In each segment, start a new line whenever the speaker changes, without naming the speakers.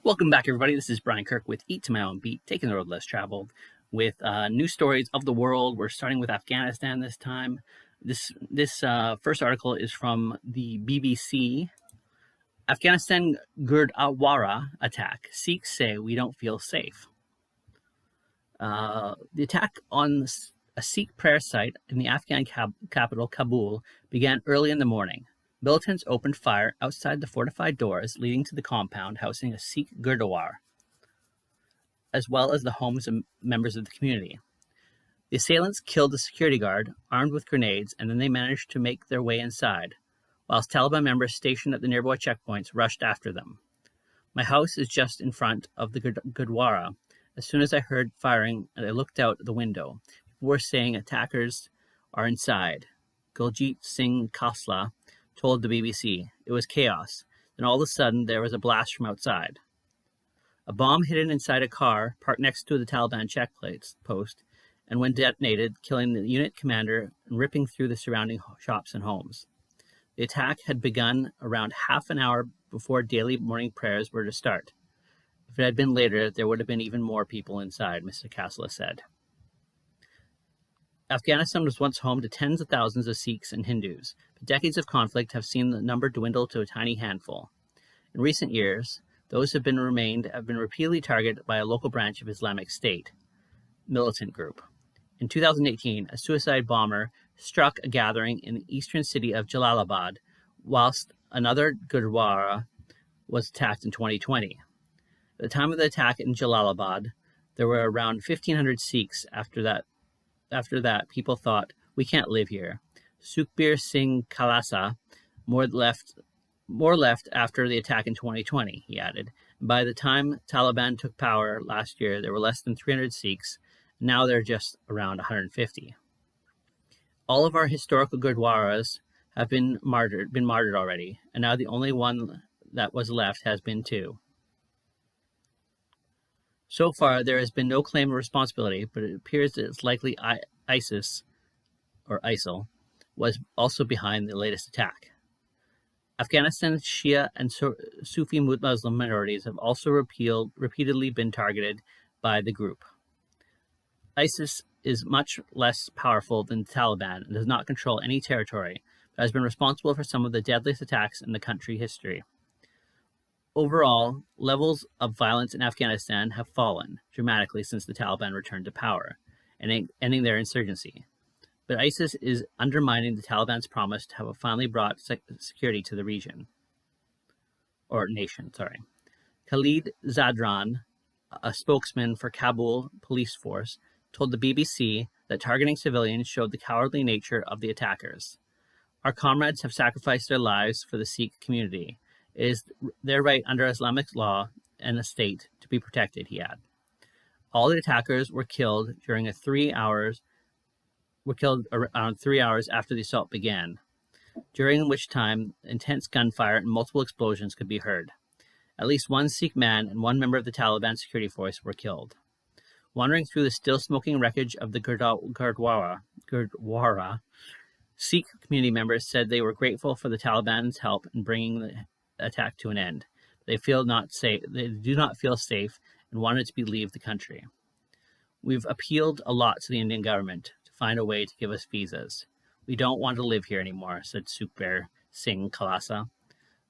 Welcome back, everybody. This is Brian Kirk with Eat to My Own Beat, taking the road less traveled with news stories of the world. We're starting with Afghanistan this time. This first article is from the BBC. Afghanistan Gurdwara attack. Sikhs say we don't feel safe. The attack on a Sikh prayer site in the Afghan capital, Kabul, began early in the morning. Militants opened fire outside the fortified doors leading to the compound housing a Sikh Gurdwara, as well as the homes of members of the community. The assailants killed the security guard, armed with grenades, and then they managed to make their way inside, whilst Taliban members stationed at the nearby checkpoints rushed after them. My house is just in front of the Gurdwara. As soon as I heard firing, I looked out the window. People were saying attackers are inside. Guljit Singh Khosla told the BBC. It was chaos. Then all of a sudden, there was a blast from outside. A bomb hidden inside a car parked next to the Taliban checkpost, and when detonated, killing the unit commander and ripping through the surrounding shops and homes. The attack had begun around half an hour before daily morning prayers were to start. If it had been later, there would have been even more people inside, Mr. Khosla said. Afghanistan was once home to tens of thousands of Sikhs and Hindus, but decades of conflict have seen the number dwindle to a tiny handful. In recent years, those who have been repeatedly targeted by a local branch of Islamic State militant group. In 2018, a suicide bomber struck a gathering in the eastern city of Jalalabad, whilst another Gurdwara was attacked in 2020. At the time of the attack in Jalalabad, there were around 1,500 Sikhs. After that, people thought, we can't live here. Sukhbir Singh Khalsa more left after the attack in 2020, he added. By the time Taliban took power last year, there were less than 300 Sikhs. Now there are just around 150. All of our historical Gurdwaras have been martyred already, and now the only one that was left has been too. So far, there has been no claim of responsibility, but it appears that it's likely ISIL was also behind the latest attack. Afghanistan's Shia and Sufi Muslim minorities have also repeatedly been targeted by the group. ISIS is much less powerful than the Taliban and does not control any territory, but has been responsible for some of the deadliest attacks in the country's history. Overall, levels of violence in Afghanistan have fallen dramatically since the Taliban returned to power and ending their insurgency. But ISIS is undermining the Taliban's promise to have finally brought security to the nation. Khalid Zadran, a spokesman for Kabul police force, told the BBC that targeting civilians showed the cowardly nature of the attackers. Our comrades have sacrificed their lives for the Sikh community. It is their right under Islamic law and the state to be protected, he added. All the attackers were killed around 3 hours after the assault began, during which time intense gunfire and multiple explosions could be heard. At least one Sikh man and one member of the Taliban security force were killed. Wandering through the still smoking wreckage of the Gurdwara, Sikh community members said they were grateful for the Taliban's help in bringing the attack to an end. They do not feel safe and wanted to leave the country. We've appealed a lot to the Indian government to find a way to give us visas. We don't want to live here anymore, said Sukhbir Singh Khalsa.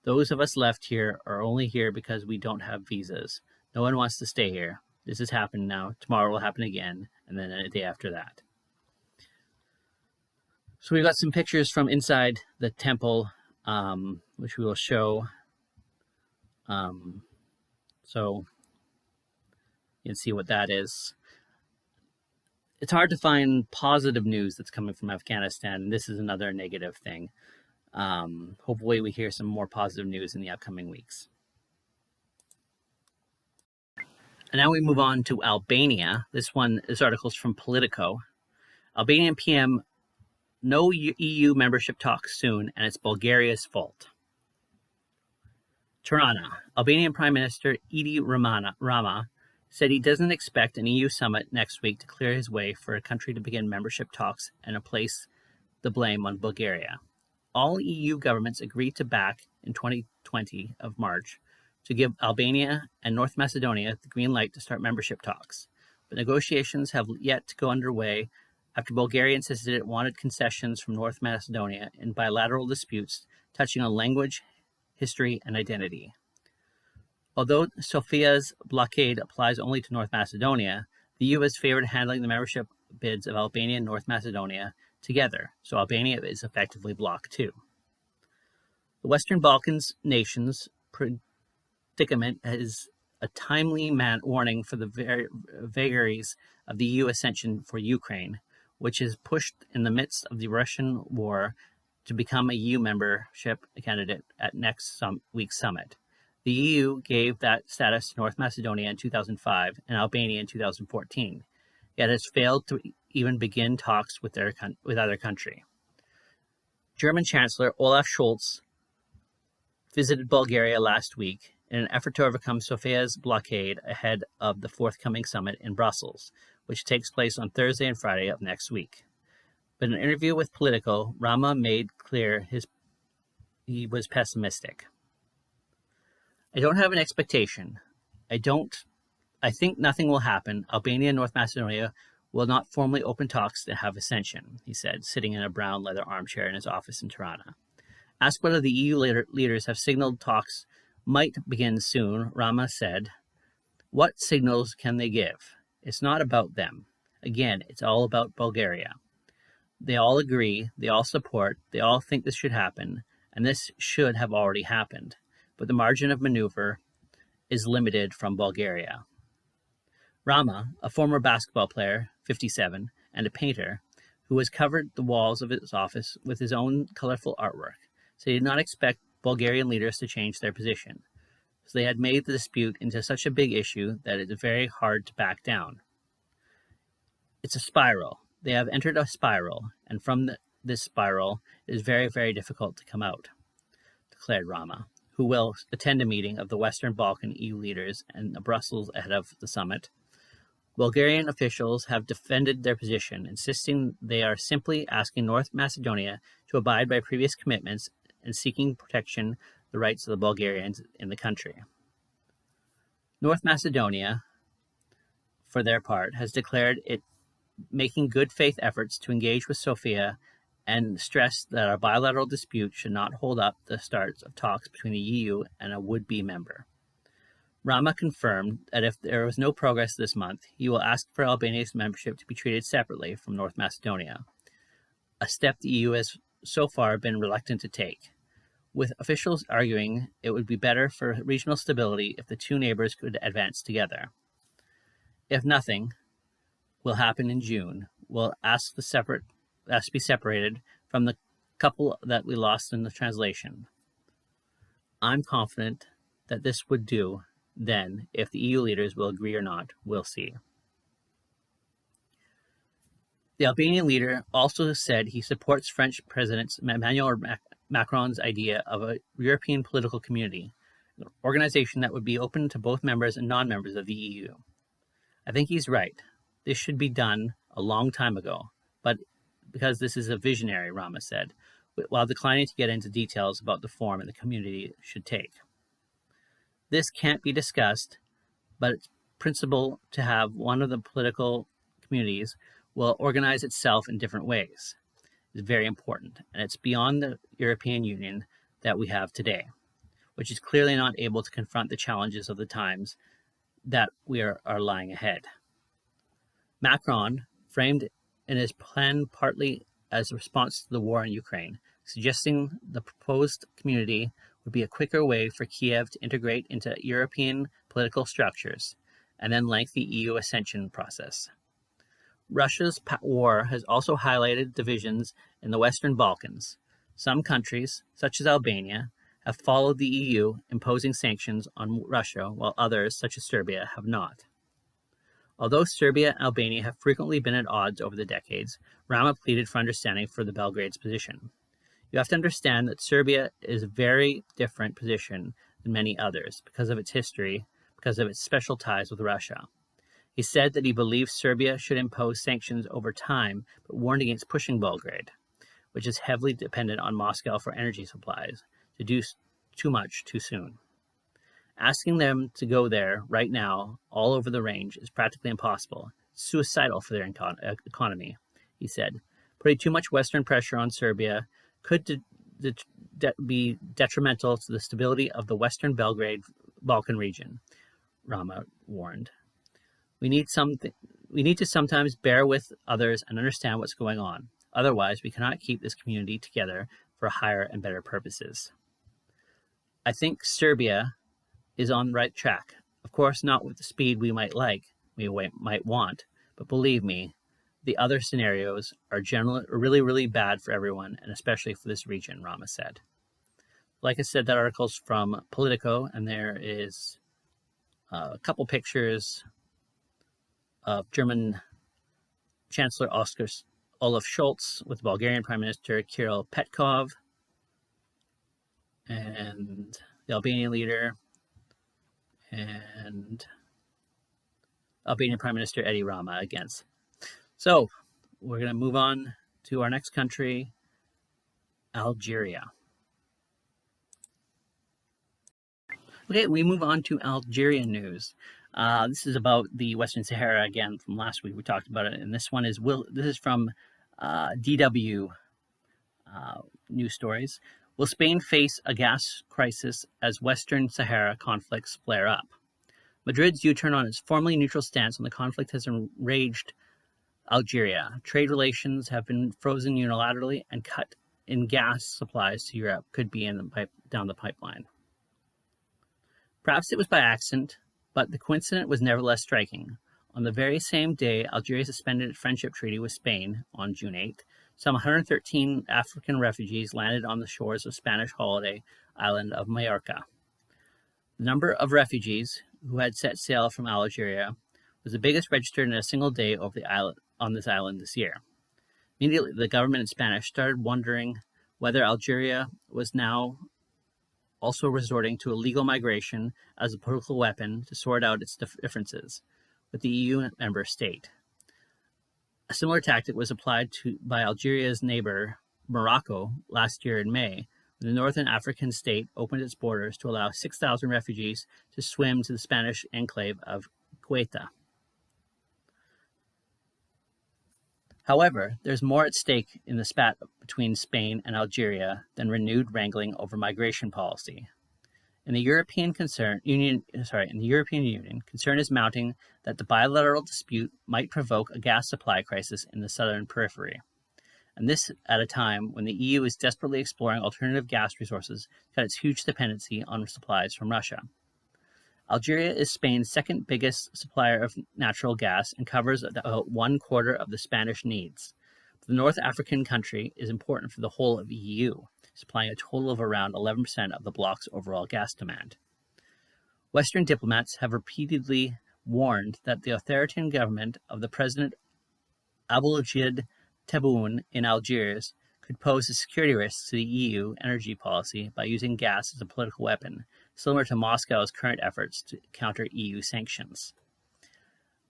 Those of us left here are only here because we don't have visas. No one wants to stay here. This has happened now. Tomorrow will happen again, and then a day after that. So we've got some pictures from inside the temple, which we will show. So you can see what that is. It's hard to find positive news that's coming from Afghanistan, and this is another negative thing. Hopefully we hear some more positive news in the upcoming weeks. And now we move on to Albania. This article is from Politico. Albanian PM, no EU membership talks soon, and it's Bulgaria's fault. Tirana. Albanian Prime Minister Edi Rama said he doesn't expect an EU summit next week to clear his way for a country to begin membership talks and place the blame on Bulgaria. All EU governments agreed to back in 2020 of March to give Albania and North Macedonia the green light to start membership talks. But negotiations have yet to go underway after Bulgaria insisted it wanted concessions from North Macedonia in bilateral disputes touching on language, history, and identity. Although Sofia's blockade applies only to North Macedonia, the EU has favored handling the membership bids of Albania and North Macedonia together, so Albania is effectively blocked too. The Western Balkans nations' predicament is a timely warning for the vagaries of the EU ascension for Ukraine, which is pushed in the midst of the Russian war to become a EU membership candidate at next week's summit. The EU gave that status to North Macedonia in 2005 and Albania in 2014, yet has failed to even begin talks with either country. German Chancellor Olaf Scholz visited Bulgaria last week in an effort to overcome Sofia's blockade ahead of the forthcoming summit in Brussels, which takes place on Thursday and Friday of next week. But in an interview with Politico, Rama made clear he was pessimistic. I don't have an expectation. I think nothing will happen. Albania and North Macedonia will not formally open talks to have ascension, he said, sitting in a brown leather armchair in his office in Tirana. Asked whether the EU leaders have signaled talks might begin soon, Rama said, "What signals can they give? It's not about them. Again, it's all about Bulgaria. They all agree, they all support, they all think this should happen, and this should have already happened. But the margin of maneuver is limited from Bulgaria." Rama, a former basketball player, 57, and a painter, who has covered the walls of his office with his own colorful artwork, said he did not expect Bulgarian leaders to change their position. So they had made the dispute into such a big issue that it is very hard to back down. It's a spiral. They have entered a spiral, and from this spiral, it is very, very difficult to come out, declared Rama, who will attend a meeting of the Western Balkan EU leaders in Brussels ahead of the summit. Bulgarian officials have defended their position, insisting they are simply asking North Macedonia to abide by previous commitments and seeking protection the rights of the Bulgarians in the country. North Macedonia, for their part, has declared it making good faith efforts to engage with Sofia and stressed that a bilateral dispute should not hold up the start of talks between the EU and a would-be member. Rama confirmed that if there was no progress this month, he will ask for Albania's membership to be treated separately from North Macedonia, a step the EU has so far been reluctant to take, with officials arguing it would be better for regional stability if the two neighbors could advance together. If nothing will happen in June, we'll ask to be separated from the couple that we lost in the translation. I'm confident that this would do. Then, if the EU leaders will agree or not, we'll see. The Albanian leader also said he supports French President Emmanuel Macron's idea of a European political community, an organization that would be open to both members and non-members of the EU. I think he's right. This should be done a long time ago, but because this is a visionary, Rama said, while declining to get into details about the form the community should take. This can't be discussed, but it's principle to have one of the political communities will organize itself in different ways. It's very important, and it's beyond the European Union that we have today, which is clearly not able to confront the challenges of the times that we are lying ahead. Macron framed in his plan partly as a response to the war in Ukraine, suggesting the proposed community would be a quicker way for Kiev to integrate into European political structures and then lengthy EU ascension process. Russia's war has also highlighted divisions in the Western Balkans. Some countries, such as Albania, have followed the EU, imposing sanctions on Russia, while others, such as Serbia, have not. Although Serbia and Albania have frequently been at odds over the decades, Rama pleaded for understanding for the Belgrade's position. You have to understand that Serbia is a very different position than many others because of its history, because of its special ties with Russia. He said that he believes Serbia should impose sanctions over time, but warned against pushing Belgrade, which is heavily dependent on Moscow for energy supplies, to do too much too soon. Asking them to go there right now, all over the range, is practically impossible. Suicidal for their economy, he said. Putting too much Western pressure on Serbia could be detrimental to the stability of the Western Belgrade Balkan region, Rama warned. We need to sometimes bear with others and understand what's going on. Otherwise, we cannot keep this community together for higher and better purposes. I think Serbia is on the right track. Of course, not with the speed we might want, but believe me, the other scenarios are generally really, really bad for everyone, and especially for this region, Rama said. Like I said, that article's from Politico, and there is a couple pictures of German Chancellor Olaf Scholz with Bulgarian Prime Minister Kirill Petkov and the Albanian leader and Albanian Prime Minister Edi Rama against. So we're going to move on to our next country, Algeria. Okay, we move on to Algerian news. This is about the Western Sahara again from last week. We talked about it, and this one is from DW news stories. Will Spain face a gas crisis as Western Sahara conflicts flare up? Madrid's U-turn on its formerly neutral stance on the conflict has enraged Algeria. Trade relations have been frozen unilaterally, and cut in gas supplies to Europe could be down the pipeline. Perhaps it was by accident, but the coincidence was nevertheless striking. On the very same day Algeria suspended its friendship treaty with Spain on June 8th, some 113 African refugees landed on the shores of Spanish holiday island of Mallorca. The number of refugees who had set sail from Algeria was the biggest registered in a single day on this island this year. Immediately, the government in Spanish started wondering whether Algeria was now also resorting to illegal migration as a political weapon to sort out its differences with the EU member state. A similar tactic was applied by Algeria's neighbor, Morocco, last year in May, when the northern African state opened its borders to allow 6,000 refugees to swim to the Spanish enclave of Ceuta. However, there's more at stake in the spat between Spain and Algeria than renewed wrangling over migration policy. In the European Union, concern is mounting that the bilateral dispute might provoke a gas supply crisis in the southern periphery. And this at a time when the EU is desperately exploring alternative gas resources to cut its huge dependency on supplies from Russia. Algeria is Spain's second biggest supplier of natural gas and covers about 1/4 of the Spanish needs. The North African country is important for the whole of the EU, supplying a total of around 11% of the bloc's overall gas demand. Western diplomats have repeatedly warned that the authoritarian government of the President Abdelmadjid Tebboune in Algiers could pose a security risk to the EU energy policy by using gas as a political weapon, similar to Moscow's current efforts to counter EU sanctions.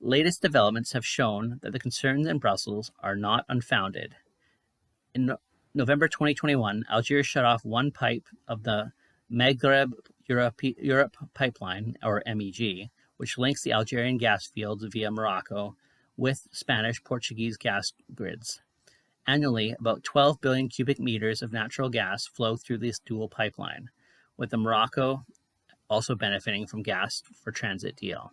Latest developments have shown that the concerns in Brussels are not unfounded. In November 2021, Algeria shut off one pipe of the Maghreb Europe pipeline, or MEG, which links the Algerian gas fields via Morocco with Spanish-Portuguese gas grids. Annually, about 12 billion cubic meters of natural gas flow through this dual pipeline, with the Morocco also benefiting from gas for transit deal.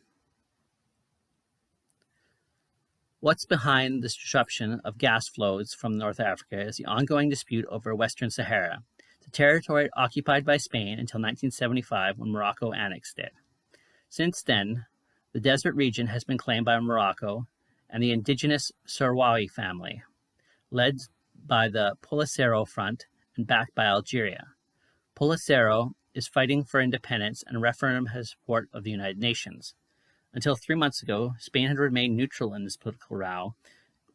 What's behind this disruption of gas flows from North Africa is the ongoing dispute over Western Sahara, the territory occupied by Spain until 1975 when Morocco annexed it. Since then, the desert region has been claimed by Morocco and the indigenous Sahrawi family, led by the Polisario Front and backed by Algeria. Polisario is fighting for independence, and a referendum has support of the United Nations. Until 3 months ago, Spain had remained neutral in this political row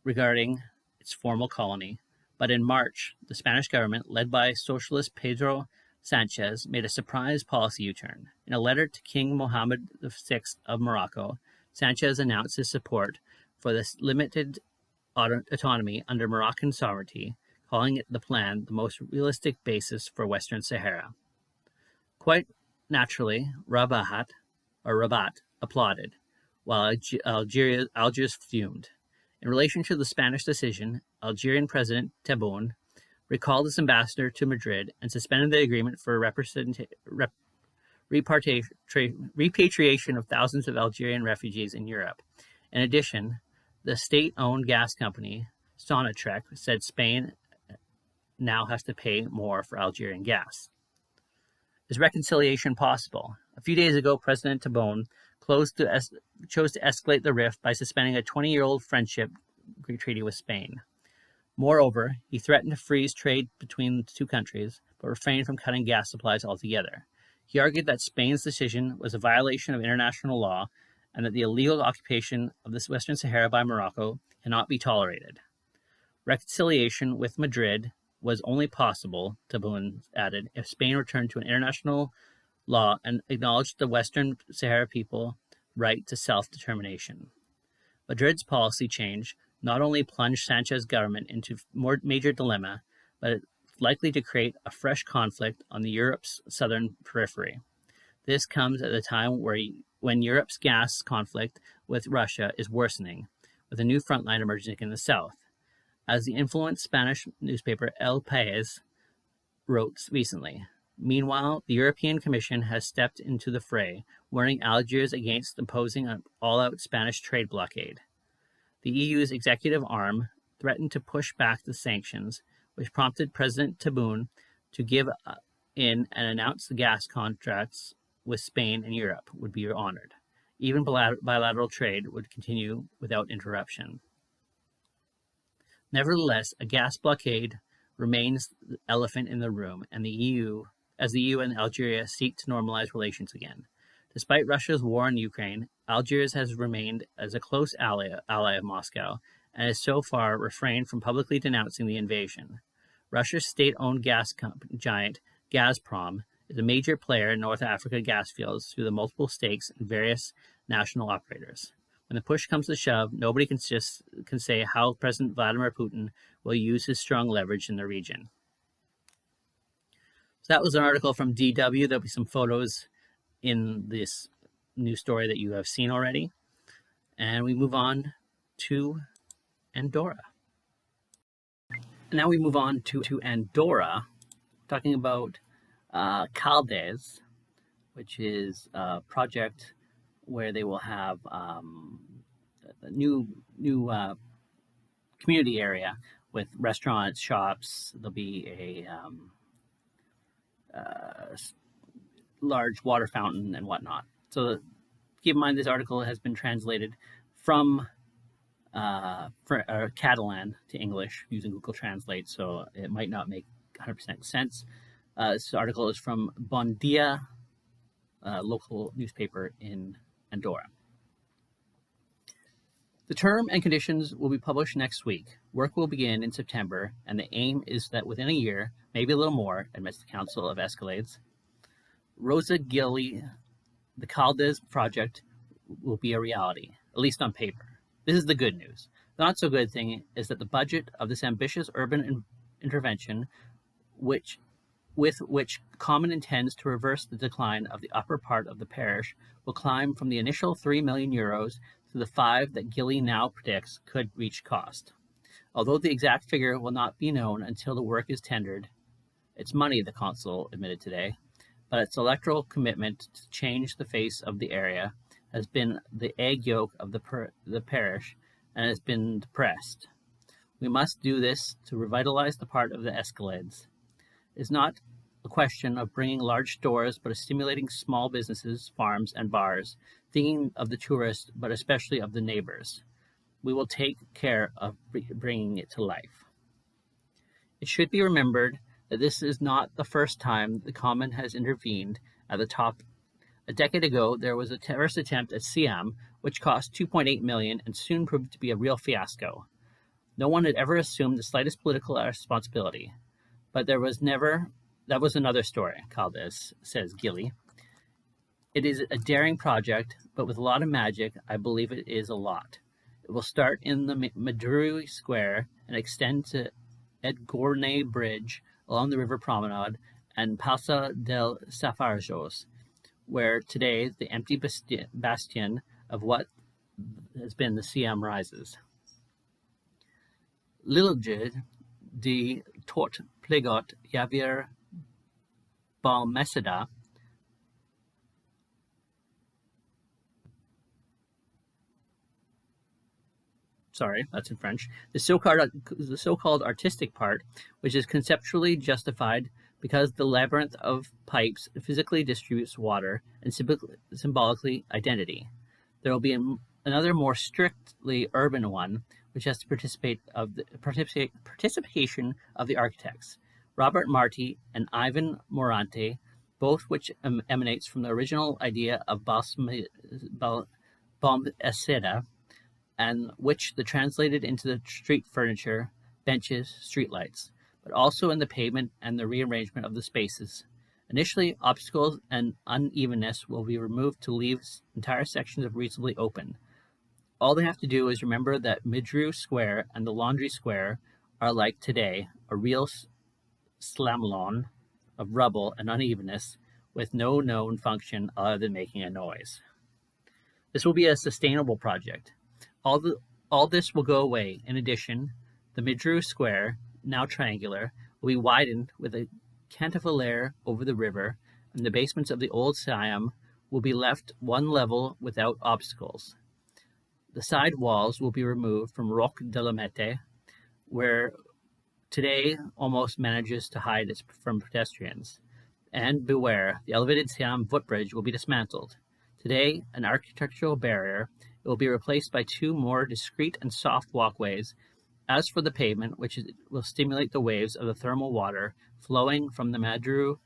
regarding its formal colony, but in March, the Spanish government, led by socialist Pedro Sanchez, made a surprise policy U-turn. In a letter to King Mohammed VI of Morocco, Sanchez announced his support for this limited autonomy under Moroccan sovereignty, calling it the plan the most realistic basis for Western Sahara. Quite Naturally, Rabat applauded, while Algiers fumed. In relation to the Spanish decision, Algerian President Tebboune recalled his ambassador to Madrid and suspended the agreement for repatriation of thousands of Algerian refugees in Europe. In addition, the state-owned gas company, Sonatrach, said Spain now has to pay more for Algerian gas. Is reconciliation possible? A few days ago, President Tebboune chose to escalate the rift by suspending a 20-year-old friendship treaty with Spain. Moreover, he threatened to freeze trade between the two countries, but refrained from cutting gas supplies altogether. He argued that Spain's decision was a violation of international law and that the illegal occupation of the Western Sahara by Morocco cannot be tolerated. Reconciliation with Madrid was only possible, Tebboune added, if Spain returned to an international law and acknowledged the Western Sahara people right to self-determination. Madrid's policy change not only plunged Sanchez's government into more major dilemma, but it's likely to create a fresh conflict on Europe's southern periphery. This comes at a time when Europe's gas conflict with Russia is worsening, with a new front line emerging in the south. As the influential Spanish newspaper El País wrote recently. Meanwhile, the European Commission has stepped into the fray, warning Algiers against imposing an all-out Spanish trade blockade. The EU's executive arm threatened to push back the sanctions, which prompted President Tebboune to give in and announce the gas contracts with Spain and Europe would be honored. Even bilateral trade would continue without interruption. Nevertheless, a gas blockade remains the elephant in the room, and the EU and Algeria seek to normalize relations again. Despite Russia's war in Ukraine, Algiers has remained as a close ally of Moscow and has so far refrained from publicly denouncing the invasion. Russia's state-owned gas giant Gazprom is a major player in North Africa gas fields through the multiple stakes in various national operators. When the push comes to shove, nobody can say how President Vladimir Putin will use his strong leverage in the region. So that was an article from DW. There'll be some photos in this new story that you have seen already. And we move on to Andorra. Now we move on to Andorra, talking about Caldes, which is a project where they will have a new community area with restaurants, shops. There'll be a large water fountain and whatnot. So keep in mind this article has been translated from Catalan to English using Google Translate, so it might not make 100% sense. This article is from Bon Dia, local newspaper in Andorra. The term and conditions will be published next week. Work will begin in September, and the aim is that within a year, maybe a little more, admits the Council of Escalades, Rosa Gilly, the Caldes project will be a reality, at least on paper. This is the good news. The not so good thing is that the budget of this ambitious urban intervention, with which Common intends to reverse the decline of the upper part of the parish, will climb from the initial €3 million to the 5 that Gilly now predicts could reach cost. Although the exact figure will not be known until the work is tendered, it's money, the council admitted today, but its electoral commitment to change the face of the area has been the egg yolk of the parish and has been depressed. We must do this to revitalize the part of the Escalades. It's not a question of bringing large stores, but of stimulating small businesses, farms, and bars, thinking of the tourists, but especially of the neighbors. We will take care of bringing it to life. It should be remembered that this is not the first time the Common has intervened at the top. A decade ago, there was a terrorist attempt at Siam, which cost $2.8 million and soon proved to be a real fiasco. No one had ever assumed the slightest political responsibility. But that was another story, Caldes says Gilly. It is a daring project, but with a lot of magic, I believe it is a lot. It will start in the Maduri Square and extend to Edgorne Bridge along the river promenade and Plaza del Safarjos. where today the empty bastion of what has been the Siam rises. Lilje de tot plegot Javier Balmeseda, sorry, that's in French, the so-called artistic part, which is conceptually justified because the labyrinth of pipes physically distributes water and symbolically identity. There will be another more strictly urban one, which has to participation of the architects, Robert Marti and Ivan Morante, both which emanates from the original idea of Balmeseda, and which the translated into the street furniture, benches, streetlights, but also in the pavement and the rearrangement of the spaces. Initially, obstacles and unevenness will be removed to leave entire sections of reasonably open. All they have to do is remember that Midru Square and the Laundry Square are like today, a real slamlon of rubble and unevenness with no known function other than making a noise. This will be a sustainable project. All this will go away. In addition, the Midru Square, now triangular, will be widened with a cantilever over the river, and the basements of the old Siam will be left one level without obstacles. The side walls will be removed from Roc de la Mette, where today almost manages to hide it from pedestrians. And beware, the elevated Siam footbridge will be dismantled. Today, an architectural barrier, it will be replaced by two more discreet and soft walkways. As for the pavement, which will stimulate the waves of the thermal water flowing from the Madru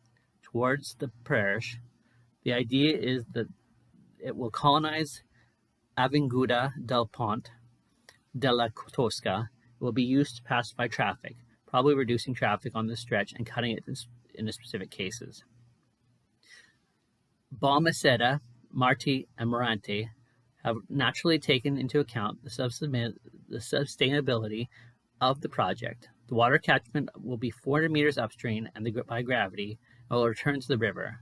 towards the Perche, the idea is that it will colonize Avinguda del Pont de la Tosca. It will be used to pacify traffic, probably reducing traffic on this stretch and cutting it in the specific cases. Balmeseda, Marti, and Morante have naturally taken into account the sustainability of the project. The water catchment will be 400 meters upstream and by gravity and will return to the river.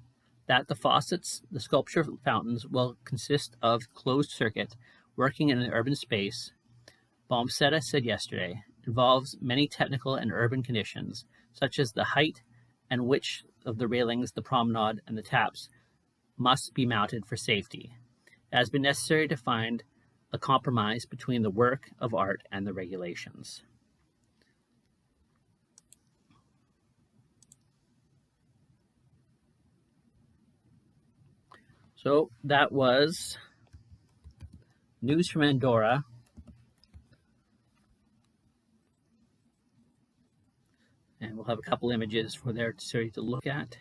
That the faucets, the sculpture fountains, will consist of closed circuit, working in an urban space, Balmeseda said yesterday, involves many technical and urban conditions, such as the height and which of the railings, the promenade, and the taps must be mounted for safety. It has been necessary to find a compromise between the work of art and the regulations. So that was news from Andorra. And we'll have a couple images for there to look at.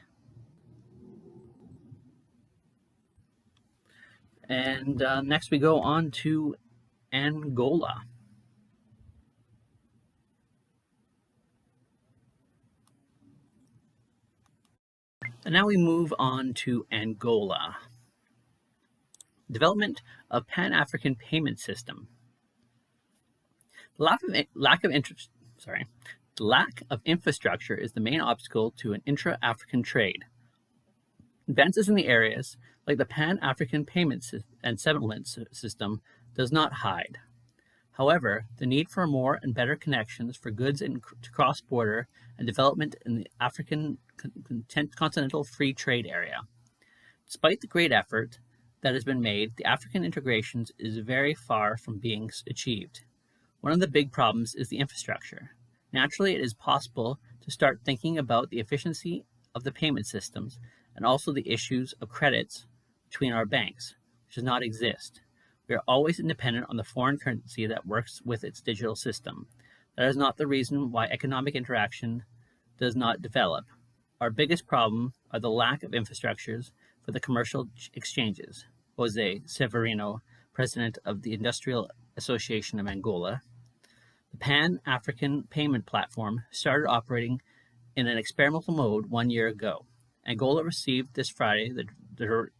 And next we go on to Angola. And now we move on to Angola. Development of Pan-African payment system. The lack of infrastructure is the main obstacle to an intra-African trade. Advances in the areas like the Pan-African payment and settlement system does not hide. However, the need for more and better connections for goods to cross-border and development in the African continental free trade area. Despite the great effort that has been made, the African integration is very far from being achieved. One of the big problems is the infrastructure. Naturally, it is possible to start thinking about the efficiency of the payment systems and also the issues of credits between our banks, which does not exist. We are always independent on the foreign currency that works with its digital system. That is not the reason why economic interaction does not develop. Our biggest problem are the lack of infrastructures for the commercial exchanges. Jose Severino, president of the Industrial Association of Angola. The Pan-African Payment Platform started operating in an experimental mode 1 year ago. Angola received this Friday the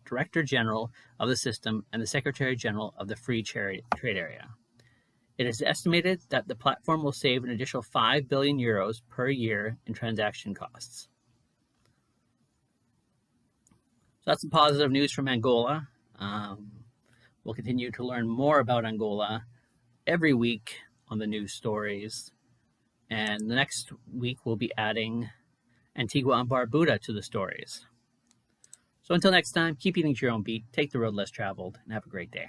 Director General of the system and the Secretary General of the Free Trade Area. It is estimated that the platform will save an additional 5 billion euros per year in transaction costs. So that's some positive news from Angola. We'll continue to learn more about Angola every week on the news stories. And the next week, we'll be adding Antigua and Barbuda to the stories. So until next time, keep eating at your own beat, take the road less traveled, and have a great day.